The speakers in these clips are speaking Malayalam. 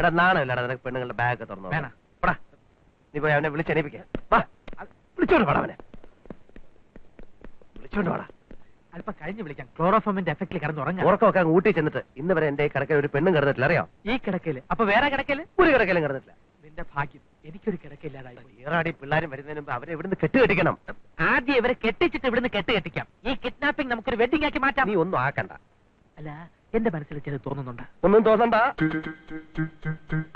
എടാ നാണമില്ലടാ നിനക്ക് പെണ്ണുങ്ങളുടെ ബാഗ് തുറന്നു വേണം. നീ പോയി അവനെ വിളിച്ചെണീപ്പിക്കാം. വിളിച്ചോണ്ട് പാടാ അവനെ, വിളിച്ചോണ്ട് പാടാ. അല്പം കഴിഞ്ഞ് വിളിക്കാം. ക്ലോറോഫോമിന്റെ എഫക്റ്റിൽ കിടന്നുറങ്ങാം. ഉറക്കമൊക്കെ അങ്ങ് ഊട്ടി ചെന്നിട്ട് ഇന്ന് വരെ എന്റെ കിടക്കയിൽ ഒരു പെണ്ണും കിടന്നിട്ടില്ല, അറിയോ? ഈ കിടക്കയില് അപ്പൊ വേറെ കിടക്കയില് ഒരു കിടക്കയിലും കിടന്നിട്ടില്ല. നിന്റെ ഭാഗ്യം, എനിക്കൊരു കിടക്കയില്ലാതായി. ഏറാടി പിള്ളേരും വരുന്നതിന് മുമ്പ് അവരെ ഇവിടുന്ന് കെട്ടുകെട്ടിക്കണം. ആദ്യം ഇവരെ കെട്ടിച്ചിട്ട് ഇവിടുന്ന് കെട്ടിക്കാം. ഈ കിഡ്നാപ്പിംഗ് നമുക്കൊരു വെഡിങ് ആക്കി മാറ്റാം. നീ ഒന്നും ആക്കണ്ട. അല്ല, എന്റെ മനസ്സിൽ ചിലത് തോന്നുന്നുണ്ട്. ഒന്നും തോന്നണ്ട.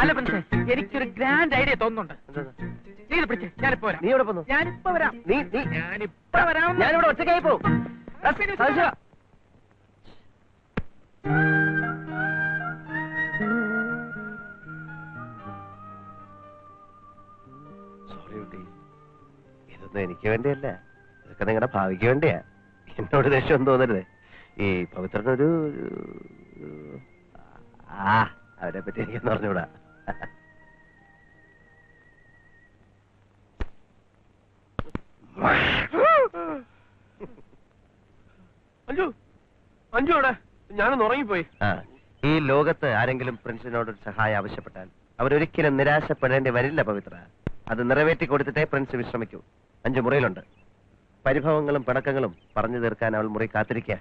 അല്ല പ്രിൻസേ, എനിക്കൊരു ഗ്രാൻഡ് ഐഡിയ തോന്നുന്നുണ്ട്. നീ ഇത് പിടിച്ചേ, ഞാനിപ്പോ വരാം. നീ എവിടെ പോന്നു? ഞാനിപ്പോ വരാം. ഞാനിപ്പോ വരാം. ഞാനിവിടെ ഒറ്റയ്ക്കായി പോവും. സോറി കുട്ടി, ഇതൊന്നും എനിക്ക് വേണ്ടിയല്ല, ഇതൊക്കെ നിങ്ങളുടെ ഭാവിക്ക് വേണ്ടിയാ. എന്നോട് ദേഷ്യം തോന്നരുത്. ഈ പവിത്രനൊരു അവരെ പറ്റി എനിക്കൊന്നും അറിഞ്ഞൂടാ. അഞ്ചു അഞ്ചു അവിടെ ഞാനൊന്ന് ഉറങ്ങിപ്പോയി. ഈ ലോകത്ത് ആരെങ്കിലും പ്രിൻസിനോട് ഒരു സഹായം ആവശ്യപ്പെട്ടാൽ അവരൊരിക്കലും നിരാശപ്പെടേണ്ടി വരില്ല പവിത്ര. അത് നിറവേറ്റി കൊടുത്തിട്ടേ പ്രിൻസ് വിശ്രമിക്കൂ. 5 മുറിയിലുണ്ട്. പരിഭവങ്ങളും പിണക്കങ്ങളും പറഞ്ഞു തീർക്കാൻ അവൾ മുറി കാത്തിരിക്കുക.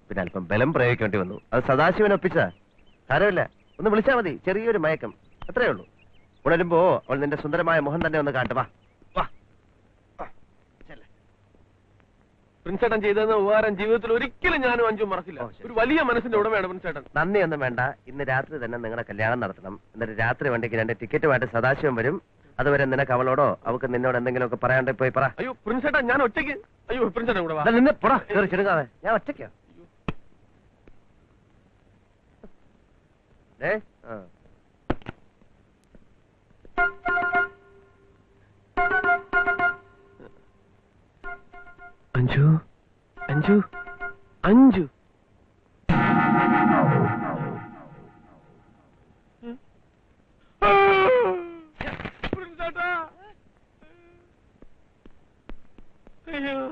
പിന്നെ അല്പം ബലം പ്രയോഗിക്കേണ്ടി വന്നു. അത് സദാശിവനൊപ്പിച്ചതാ. സാരമില്ല, ഒന്ന് വിളിച്ചാൽ മതി. ചെറിയൊരു മയക്കം, അത്രേ ഉള്ളൂ. ഉണരുമ്പോ അവൾ നിന്റെ സുന്ദരമായ മുഖം തന്നെ ഒന്ന് കാട്ടുവാ. പ്രിൻസേട്ടൻ ചെയ്തെന്ന ഉപകാരം ജീവിതത്തിൽ ഒരിക്കലും ഞാനും അഞ്ചും മറക്കില്ല. ഒരു വലിയ മനസ്സിന്റെ ഉടമയാണ് പ്രിൻസേട്ടൻ. നന്ദിയൊന്നും വേണ്ട. ഇന്ന് രാത്രി തന്നെ നിങ്ങളുടെ കല്യാണം നടത്തണം. എന്നിട്ട് രാത്രി വണ്ടിക്ക് 2 ടിക്കറ്റുമായിട്ട് സദാശിവം വരും. അതുവരെ നിനക്ക് അവളോടോ അവൾക്ക് നിന്നോട് എന്തെങ്കിലും ഒക്കെ പറയാണ്ട് പോയി പറ. അയ്യോ പ്രിൻസേട്ടാ, ഞാൻ ഒറ്റയ്ക്ക്. അയ്യോ പ്രിൻസേട്ടൻ കൂടെ വാ. നിന്ന് പോടാ, ചെറുക്കാതെ. ഞാൻ ഒറ്റയ്ക്കോ? അഞ്ചു അഞ്ചു അഞ്ചു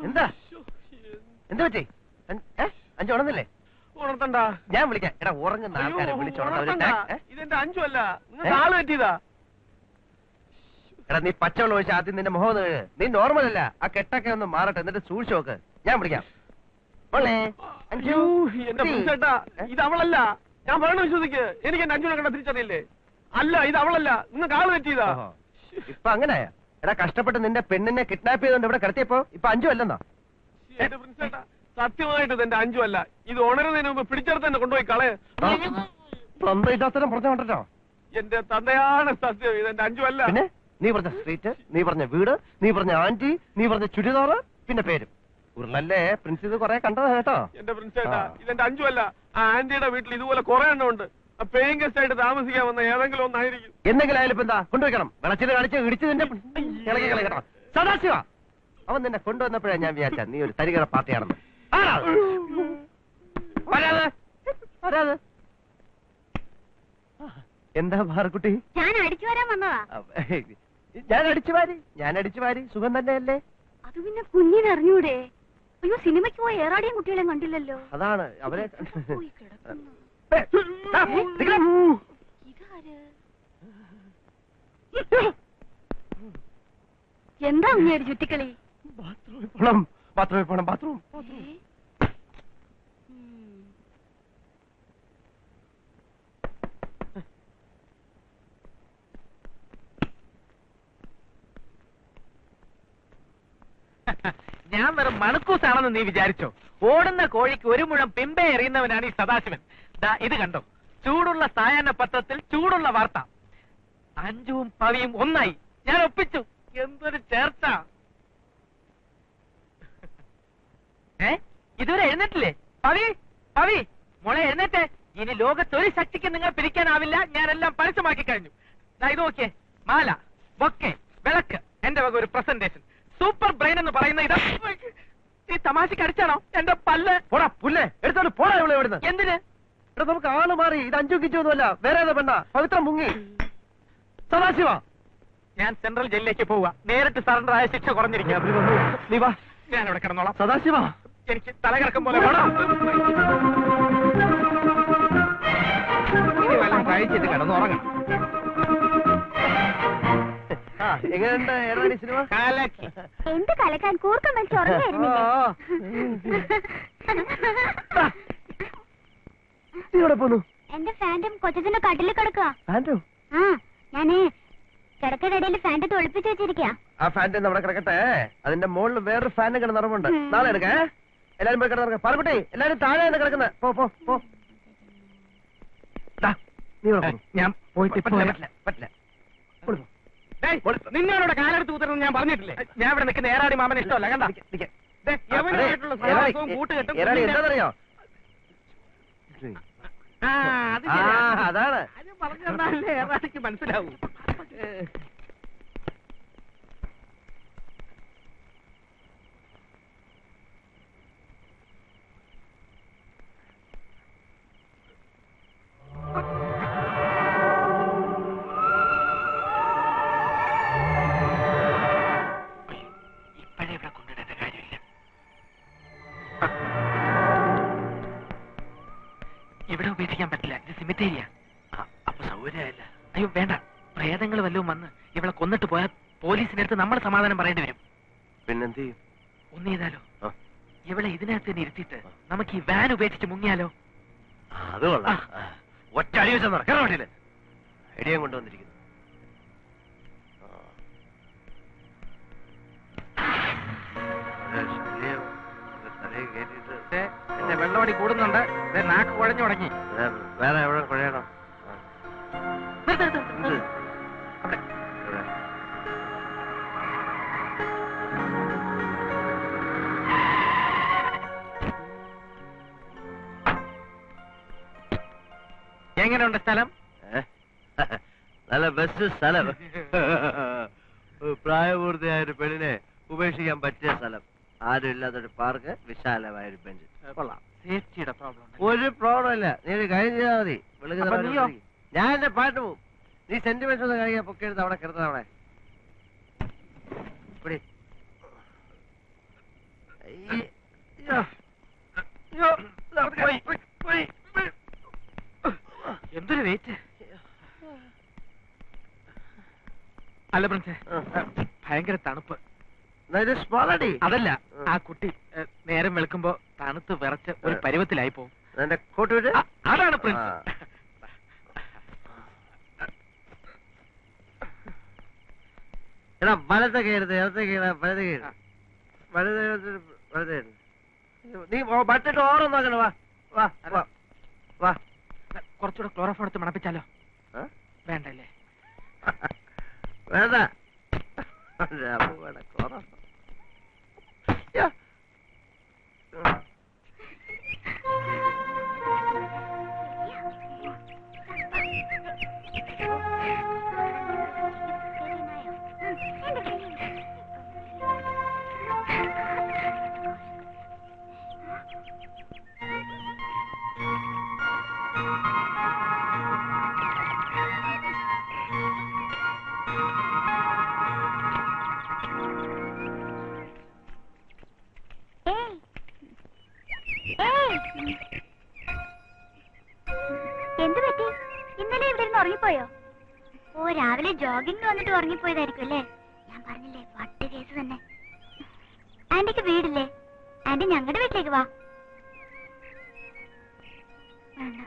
എന്താ എന്താ പറ്റി? അഞ്ചു ഉണർന്നില്ലേ? ഉണർത്തണ്ട, ഞാൻ വിളിക്കാം. എടാ ഉറങ്ങുന്ന ആൾക്കാരെ വിളിച്ചോളാം. ഇതെന്റെ അഞ്ചു അല്ല, നിങ്ങൾക്ക് ആള് പറ്റിയതാ. എടാ നീ പച്ചവെള്ളം ഒഴിച്ച് ആദ്യം നിന്റെ മുഖം ഒന്ന്. നീ നോർമൽ അല്ല. ആ കെട്ടൊക്കെ ഒന്ന് മാറട്ടെ, എന്നിട്ട് സൂക്ഷിച്ചു നോക്ക്. ഞാൻ വിളിക്കാം. അയ്യോ എന്റെ പ്രിൻസേട്ടാ, ഇത് അവളല്ല. ഞാൻ പറയണ വിശ്വസിക്ക്. എനിക്ക് എന്റെ അഞ്ചുനെ കണ്ട തിരിച്ചറിയില്ലേ? അല്ല, ഇത് അവളല്ല, നിങ്ങൾക്ക് ആള് പറ്റിയതാ. ഇപ്പൊ അങ്ങനെയാ? എടാ കഷ്ടപ്പെട്ട് നിന്റെ പെണ്ണിനെ കിഡ്നാപ്പ് ചെയ്തോണ്ട് ഇവിടെ കിടത്തിയപ്പോ ഇപ്പൊ അഞ്ചു അല്ലെന്നോ? എന്റെ പ്രിൻസേട്ടാ, സത്യമായിട്ട് ഇത് എന്റെ അഞ്ചു അല്ല. ഇത് ഉണരുന്നതിന് മുമ്പ് പിടിച്ചെടുത്ത് തന്നെ കൊണ്ടുപോയി കളയെ. പറഞ്ഞോ. എന്റെ തന്തയാണ് സത്യം, ഇത് എന്റെ അഞ്ചു അല്ല. പിന്നെ നീ പറഞ്ഞ സ്ട്രീറ്റ്, നീ പറഞ്ഞ വീട്, നീ പറഞ്ഞ ആന്റി, നീ പറഞ്ഞ ചുരിദാറ്, പിന്നെ പേരും ഉരുളല്ലേ. പ്രിൻസ് ഇത് കൊറേ കണ്ടതാ കേട്ടോ. എന്റെ പ്രിൻസേട്ടാ, ഇതെന്റെ അഞ്ചു അല്ല. ആ ആന്റിയുടെ വീട്ടിൽ ഇതുപോലെ കുറെ എണ്ണം ഉണ്ട്. പേയിങ് ഗസ്റ്റ് ആയിട്ട് താമസിക്കാൻ വന്ന ഏതെങ്കിലും ഒന്നായിരിക്കും. എന്തെങ്കിലും ആയാലും ഇപ്പൊ എന്താ കൊണ്ടുവയ്ക്കണം. വെളച്ചില് കാണിച്ച് ഇടിച്ച് നിന്റെ കേട്ടോ. സദാശിവ, അവൻ നിന്നെ കൊണ്ടുവന്നപ്പോഴാ ഞാൻ വിചാരിച്ച നീ ഒരു തരികട പാർട്ടിയാണെന്ന്. എന്താ ഭാർക്കുട്ടി? ഞാൻ അടിച്ചു വരാൻ വന്നതാ. ഞാൻ അടിച്ചു വാരി. സുഖം തന്നെയല്ലേ? അത് പിന്നെ കുഞ്ഞിനെ അറിഞ്ഞൂടെ? അയ്യോ, സിനിമയ്ക്ക് പോയ ഏറാടിയും കുട്ടികളെയും കണ്ടില്ലല്ലോ. അതാണ് അവരെ. എന്താ ഉണ്ണിയൊരു ചുറ്റിക്കളി? ബാത്റൂമിൽ പോണം. ബാത്റൂം. ഞാൻ വെറും മണക്കൂസാണെന്ന് നീ വിചാരിച്ചോ? ഓടുന്ന കോഴിക്ക് 1 മുഴം പിമ്പെ എറിയുന്നവനാണ് ഈ സദാശിവൻ. ഇത് കണ്ടോ, ചൂടുള്ള സായാഹ്ന പത്രത്തിൽ ചൂടുള്ള വാർത്ത. അഞ്ചുവും പവിയും ഒന്നായി. ഞാൻ ഒപ്പിച്ചു. എന്തൊരു ചേർച്ച! ഇതുവരെ എഴുന്നേറ്റില്ലേ? പവി മോളെ എഴുന്നേറ്റേ. ഇനി ലോകത്തൊരു ശക്തിക്ക് നിങ്ങൾ പിരിക്കാനാവില്ല. ഞാനെല്ലാം പരസ്യമാക്കി കഴിഞ്ഞു. ഇത് നോക്കിയേ, മാല, ബൊക്കെ, വിളക്ക്, എന്റെ വക ഒരു പ്രസന്റേഷൻ. സൂപ്പർ ബ്രെയിൻ എന്ന് പറയുന്ന ഇത് ഈ തമാശക്ക് അടിച്ചാണോ? എന്റെ പല്ല് പോടാ പുല്ലേ എടുത്തോണ്ട് പോടാ ഇവിടെ ഇവിടുന്ന്. എന്തിന്? ഇവിടെ നമുക്ക് ആള് മാറി. ഇത് അഞ്ചു കിച്ചൊന്നുമല്ല, വേറെ ഏതാ പെണ്ണ. പവിത്രം മുങ്ങി. സദാശിവ, ഞാൻ സെൻട്രൽ ജയിലിലേക്ക് പോവുക. നേരിട്ട് സറണ്ടർ ആയ ശിക്ഷ കുറഞ്ഞിരിക്കും. നീ വാ, ഞാൻ ഇവിടെ കിടന്നോളാം. സദാശിവ, എനിക്ക് തലകറക്കം പോലെ ഇനി വല്ലതും കഴിച്ചിട്ട് കിടന്നുറങ്ങണം. എങ്ങനെയുണ്ട് ഏറാണി സിനിമ? കാലക്കി. എന്ത് കലക്കാൻ കൂർക്കം വെച്ച് ഇവിടെ പോന്നു. എന്റെ ഫാൻറ്റും കൊച്ചത്തിന്റെ കട്ടിൽ കിടക്കുക. ഫാൻറ്റോ? ആ ഞാനേ കിടക്കടയിൽ ഫാൻറ്റ് ഒളിപ്പിച്ച് വെച്ചിരിക്കാ. ആ ഫാൻറ്റ് നമ്മുടെ കിടക്കട്ടെ. അതിന്റെ മുകളിൽ വേറൊരു ഫാനും കിടന്നിറങ്ങുണ്ട്. നാളെ എടുക്കേ. എല്ലാരും പോയി കിടന്നിറങ്ങ. പാർക്കുട്ടി എല്ലാരും താഴെ കിടക്കുന്നത്. പോ പോ പോ. നീ ഇവിടെ പോ. ഞാൻ പോയിട്ട് പറ്റില്ല പറ്റില്ല. നിന്നോടെ കാലെടുത്ത് കൂത്തരണം ഞാൻ പറഞ്ഞിട്ടില്ലേ? ഞാൻ ഇവിടെ നിൽക്കുന്ന ഏറാടി മാമന് ഇഷ്ടമല്ല. കണ്ട യവനായിട്ടുള്ള സഹവാസവും കൂട്ടുകെട്ടും. എന്താണെന്നറിയോ? അത് ശരിയാ. അതാണ്. അത് പറഞ്ഞു തന്നാലേ ഏറാടിക്ക് മനസ്സിലാവൂ. ഇവിടെ ഉപേക്ഷിക്കാൻ പറ്റില്ല. ഇത് സിമിത്തേരിയാ. അപ്പൊ സൗകര്യമായില്ല. അയ്യോ വേണ്ട. പ്രേതങ്ങൾ വല്ലതും വന്ന് ഇവളെ കൊന്നിട്ട് പോയാൽ പോലീസിനടുത്ത് നമ്മൾ സമാധാനം പറയേണ്ടി വരും. പിന്നെന്ത് ചെയ്യും? ഒന്ന് ചെയ്താലോ? ഇവളെ ഇതിനകത്ത് തന്നെ ഇരുത്തിയിട്ട് നമുക്ക് ഈ വാൻ ഉപേക്ഷിച്ച് മുങ്ങിയാലോ? അത് കൊള്ളാം. ഒറ്റ അടി വെച്ചാൽ നടക്കാൻ വേണ്ടിയില്ല. ഐഡിയ കൊണ്ടുവന്നിരിക്കുന്നു. എന്റെ വെള്ളമടി കൂടുന്നുണ്ട്. നാക്ക് കുഴഞ്ഞു തുടങ്ങി. വേറെ എവിടെ കുഴയണം? എങ്ങനെയുണ്ട് സ്ഥലം? നല്ല ബെസ്റ്റ് സ്ഥലം. പ്രായപൂർത്തിയായ ഒരു പെണ്ണിനെ ഉപേക്ഷിക്കാൻ പറ്റിയ സ്ഥലം. ആരും ഇല്ലാത്തൊരു പാർക്ക്, വിശാലമായ ഒരു ബെഞ്ച്. കൊള്ളാം. സേഫ്റ്റിയുടെ പ്രോബ്ലം ഒരു പ്രോബ്ലം ഇല്ല. നീ ഒരു കാര്യം ചെയ്താൽ മതി. നീയോ? ഞാൻ എന്റെ പാട്ട് പോവും. നീ സെന്റിമെന്റ്സ് ഒന്ന് കഴിയാൻ പൊക്കെടുത്ത് അവിടെ കിടത്താം. അവിടെ എന്തൊരു വെയിറ്റ്. അല്ല പ്രിൻസേ, ഭയങ്കര തണുപ്പ്. അതല്ല, ആ കുട്ടി നേരം വെളുക്കുമ്പോ തണുത്ത് വിറച്ച് ഒരു പരുവത്തിലായി പോവും. അതാണ് പ്രിൻസ്. എടാ വലത്തെ കയറുന്നത്, ഇടത്തെ കയറ, വലത്തെ കയറ, വലത്തെ നീ ബട്ടിട്ട് ഓരോ നോക്കണം. വാ വാ വാ വാ. കുറച്ചുകൂടെ ക്ലോറോഫോൺ എടുത്ത് മണപ്പിച്ചാലോ? വേണ്ടല്ലേ? വേണ്ട. എന്ത് പറ്റി? ഇന്നലെ ഇവിടെ നിന്ന് ഉറങ്ങിപ്പോയോ? ഓ, രാവിലെ ജോഗിങ്ങിന് വന്നിട്ട് ഉറങ്ങിപ്പോയതായിരിക്കും അല്ലേ? ഞാൻ പറഞ്ഞില്ലേ, വട്ട് കേസ് തന്നെ. ആന്റിക്ക് വീടില്ലേ? ആന്റി ഞങ്ങളുടെ വീട്ടിലേക്ക് വാ. വേണ്ട.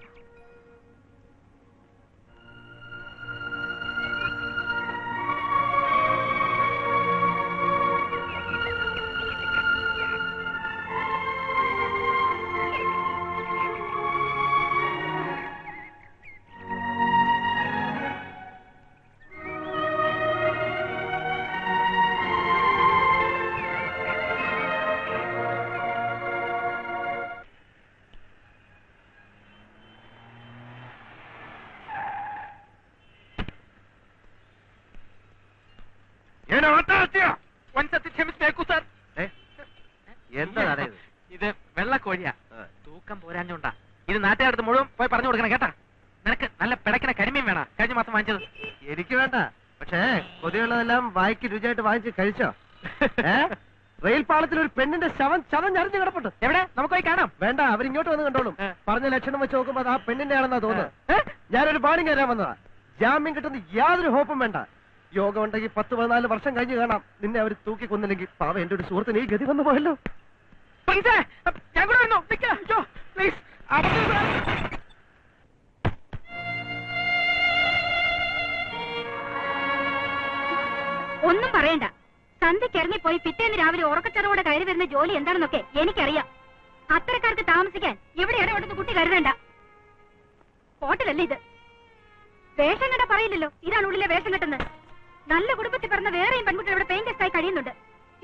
എന്താ ഇത് വെള്ളക്കോഴിയാ. തൂക്കം പോരാഞ്ഞോണ്ടാ. ഇത് നാട്ടുകാരടുത്ത് മുഴുവൻ പോയി പറഞ്ഞു കൊടുക്കണം കേട്ടാ. നിനക്ക് നല്ല പിടക്കണ കരിമീൻ വേണ? കഴിഞ്ഞ മാസം വാങ്ങിച്ചത്. എനിക്ക് വേണ്ട. പക്ഷേ കൊതിയുള്ളതെല്ലാം വായിക്ക് രുചിയായിട്ട് വാങ്ങിച്ച് കഴിച്ചോ? റെയിൽ പാളത്തിൽ ഒരു പെണ്ണിന്റെ ശവം ചതഞ്ഞറിഞ്ഞ് കിടപ്പുണ്ട്. എവിടെ? നമുക്ക് പോയി കാണാം. വേണ്ട, അവരിങ്ങോട്ട് വന്ന് കണ്ടോളും. പറഞ്ഞ ലക്ഷണം വെച്ച് നോക്കുമ്പോ അത് ആ പെണ്ണിന്റെ ആണെന്നാ തോന്നുന്നത്. ഞാനൊരു പാണിങ് തരാൻ വന്നതാ. ജാമ്യം കിട്ടുന്ന യാതൊരു ഹോപ്പും വേണ്ട. യോഗം ഉണ്ടെങ്കിൽ 10-14 വർഷം കഴിഞ്ഞ് കാണാം. നിന്നെ അവർ തൂക്കി കൊന്നില്ലെങ്കിൽ പാവ എന്റെ ഒരു സുഹൃത്തിന് ഈ ഗതി വന്നു പോയല്ലോ. പ്രിൻസേ, ഞാൻ കൂടെ വരുന്നു. നിക്ക്. അയ്യോ, പ്ലീസ്. ഒന്നും പറയണ്ട. സന്ധ്യക്ക് ഇറങ്ങിപ്പോയി പിറ്റേന്ന് രാവിലെ ഉറക്കച്ചറവോടെ കയറി വരുന്ന ജോലി എന്താണെന്നൊക്കെ എനിക്കറിയാം. അത്തരക്കാർക്ക് താമസിക്കാൻ ഇവിടെ ഇടപെടുന്ന കുട്ടി കരുതണ്ട. ഹോട്ടലല്ലേ ഇത്? വേഷം കെട്ട പറയില്ലല്ലോ ഇതാണ് ഉള്ളിലെ വേഷം കെട്ടുന്നത്. നല്ല കുടുംബത്തിൽ പറഞ്ഞ വേറെയും പെൺകുട്ടികൾ ഇവിടെ പെയിൻ ഗസ്റ്റായി കഴിയുന്നുണ്ട്.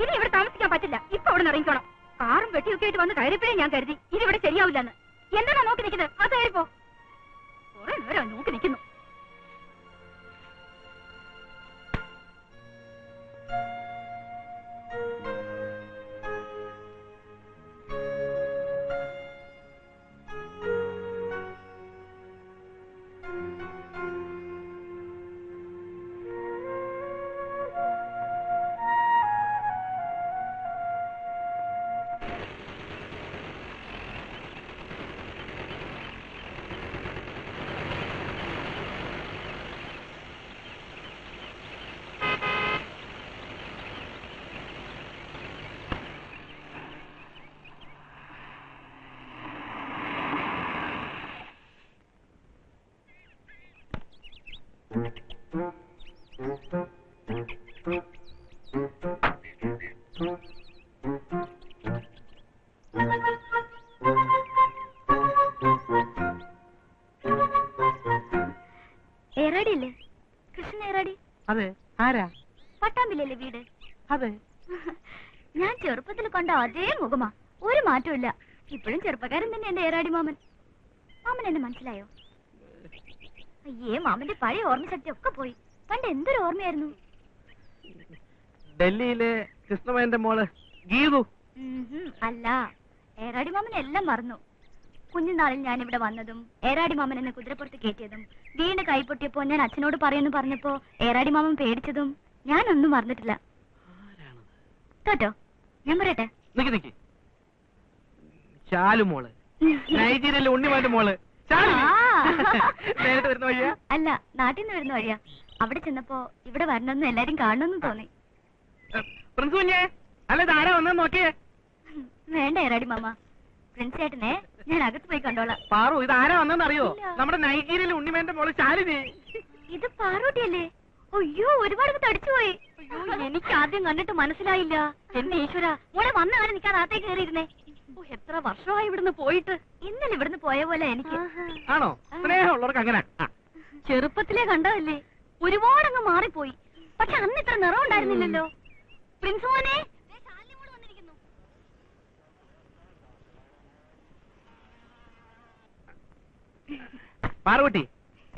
ഇനി ഇവിടെ താമസിക്കാൻ പറ്റില്ല. ഇപ്പൊ അവിടെ നിന്ന് ഇറങ്ങിക്കോണം. കാറും വെട്ടിയൊക്കെ ആയിട്ട് വന്ന് കയറിപ്പോഴേ ഞാൻ കരുതി ഇതിവിടെ ശരിയാവില്ലെന്ന്. എന്താണോ നോക്കി നിൽക്കുന്നത്? അത് കയറിപ്പോ. കുറെ നേരം നോക്കി നിൽക്കുന്നു. ഏറാടിയല്ലേ? കൃഷ്ണൻ ഏറാടി? അതെ. ആരാ? പട്ടാമ്പിലല്ലേ വീട്? അതെ. ഞാൻ ചെറുപ്പത്തിൽ കണ്ട അതേ മുഖമാ, ഒരു മാറ്റമില്ല. ഇപ്പോഴും ചെറുപ്പക്കാരൻ തന്നെ എന്റെ ഏറാടി മാമൻ. മാമൻ എന്നെ മനസ്സിലായോ? അയ്യേ, മാമന്റെ പഴയ ഓർമ്മശക്തി ഒക്കെ പോയി. പണ്ട് എന്തൊരു ഓർമ്മയായിരുന്നു. ഡൽഹിയിലെ കൃഷ്ണമേന്റെ മോള് ഗീതു. അല്ല, ഏറാടി മാമൻ എല്ലാം മറന്നു. കുഞ്ഞുനാളിൽ ഞാൻ ഇവിടെ വന്നതും ഏറാടി മാമൻ എന്നെ കുതിരപ്പുറത്ത് കയറ്റിയതും വീണ്ടും കൈപ്പൊട്ടിയപ്പോ ഞാൻ അച്ഛനോട് പറയുന്നു പറഞ്ഞപ്പോ ഏറാടി മാമൻ പേടിച്ചതും ഞാനൊന്നും മറന്നിട്ടില്ല. കേട്ടോ, ഞാൻ പറയട്ടെ? നിക്ക്. ശാലു മോള്, നൈജീരിയയിലെ ഉണ്ണിമാന്റെ മോള്. നേരിട്ട് വരുന്ന വഴിയാ? അല്ല, നാട്ടിൽ നിന്ന് വരുന്ന വഴിയാ. അവിടെ ചെന്നപ്പോ ഇവിടെ വരണമെന്നും എല്ലാരും കാണണമെന്നും തോന്നി. പ്രിൻസ് കുഞ്ഞേ, അല്ല ഇതാരാ വന്നെന്ന് നോക്കിയേ. വേണ്ട ഏറാടി മാമ, പ്രിൻസ് ചേട്ടനെ ഞാൻ അകത്ത് പോയി കണ്ടോളാം. പാറു, ഇതാരാ വന്നെന്ന് അറിയോ? നമ്മുടെ നൈജീരിയയിലെ ഉണ്ണിമേന്റെ മോള് ശാലിനി. ഇത് പാറൂട്ടിയല്ലേ? അയ്യോ, ഒരുപാട് തടിച്ചുപോയി. എനിക്ക് ആദ്യം കണ്ടിട്ട് മനസ്സിലായില്ല. എന്റെ ഈശ്വര, മോളെ വന്ന കാലം നിൽക്കാൻ അകത്തേക്ക് കയറിയിരുന്നേ. എത്ര വർഷമായി ഇവിടുന്ന് പോയിട്ട്. ഇന്നലെ ഇവിടുന്ന് പോയ പോലെ എനിക്ക്. ആണോ? സ്നേഹമുള്ളവർക്ക് അങ്ങനെ. ചെറുപ്പത്തിലേ കണ്ടതല്ലേ, ഒരുപാടങ്ങ് മാറിപ്പോയി. പക്ഷെ അന്ന് ഇത്ര നിറം ഉണ്ടായിരുന്നില്ലല്ലോ. പ്രിൻസ് മോനെ, പാറുകുട്ടി,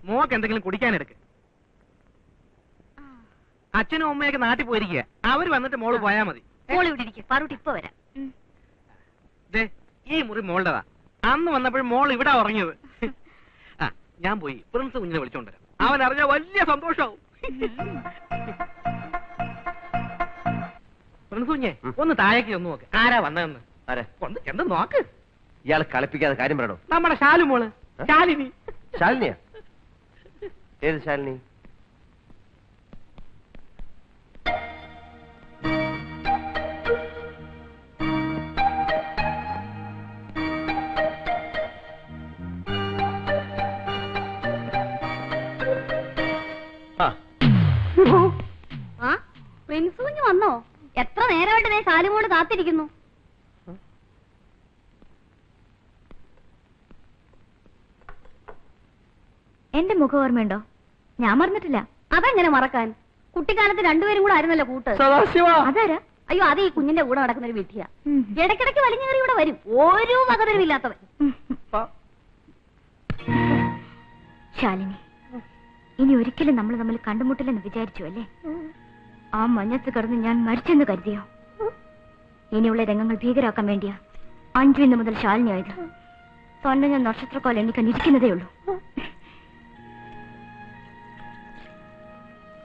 മോക്ക് എന്തെങ്കിലും കുടിക്കാനെടുക്ക്. അച്ഛനും അമ്മയൊക്കെ നാട്ടിൽ പോയിരിക്കുക. അവര് വന്നിട്ട് മോള് പോയാ മതി. മോള് ഇവിടെ ഇരിക്കും, പാറുട്ടി ഇപ്പൊ വരാം. ഈ മുറി മോളുടെതാ. അന്ന് വന്നപ്പോഴും മോൾ ഇവിടെ ഉറങ്ങിയത്. ഞാൻ പോയി പ്രിൻസ് കുഞ്ഞിനെ വിളിച്ചോണ്ടുവരാം. അവൻ അറിഞ്ഞ വലിയ സന്തോഷാവും. പ്രിൻസ് കുഞ്ഞെ, ഒന്ന് താഴേക്ക് ഒന്ന് നോക്ക്. ആരാ വന്നതെന്ന്? ഒന്ന് എന്ത് നോക്ക്. ഇയാൾ കളിപ്പിക്കാതെ കാര്യം പറയണോ? നമ്മുടെ ശാലു മോള്, ശാലിനി. ശാലിനിയാ? ഏത് ശാലിനി? പ്രിൻസ് കുഞ്ഞ് വന്നോ? എത്ര നേരമായിട്ട് ശാലുമോള് കാത്തിരിക്കുന്നു. എന്റെ മുഖം ഓർമ്മയുണ്ടോ? ഞാൻ മറന്നിട്ടില്ല. അതെങ്ങനെ മറക്കാൻ? കുട്ടിക്കാലത്ത് രണ്ടുപേരും കൂടെ ആയിരുന്നല്ലോ കൂട്ട്. അതാരാ? അയ്യോ, അത് ഈ കുഞ്ഞിന്റെ കൂടെ നടക്കുന്ന ഒരു വിധിയാ. ഇടയ്ക്കിടയ്ക്ക് വലിഞ്ഞു കയറി ഇവിടെ വരും, ഓരോ വകതരമില്ലാത്തവൻ. ശാലിനി, ഇനി ഒരിക്കലും നമ്മൾ തമ്മിൽ കണ്ടുമുട്ടില്ലെന്ന് വിചാരിച്ചു അല്ലേ? ആ മഞ്ഞത്ത് കിടന്ന് ഞാൻ മരിച്ചെന്ന് കരുതിയോ? ഇനിയുള്ള രംഗങ്ങൾ ഭീകരാക്കാൻ വേണ്ടിയാ 5 മുതൽ ശാലിനി ആയത്. തന്നെ ഞാൻ നക്ഷത്രക്കാലം എണ്ണിക്കാൻ ഇരിക്കുന്നതേ ഉള്ളൂ.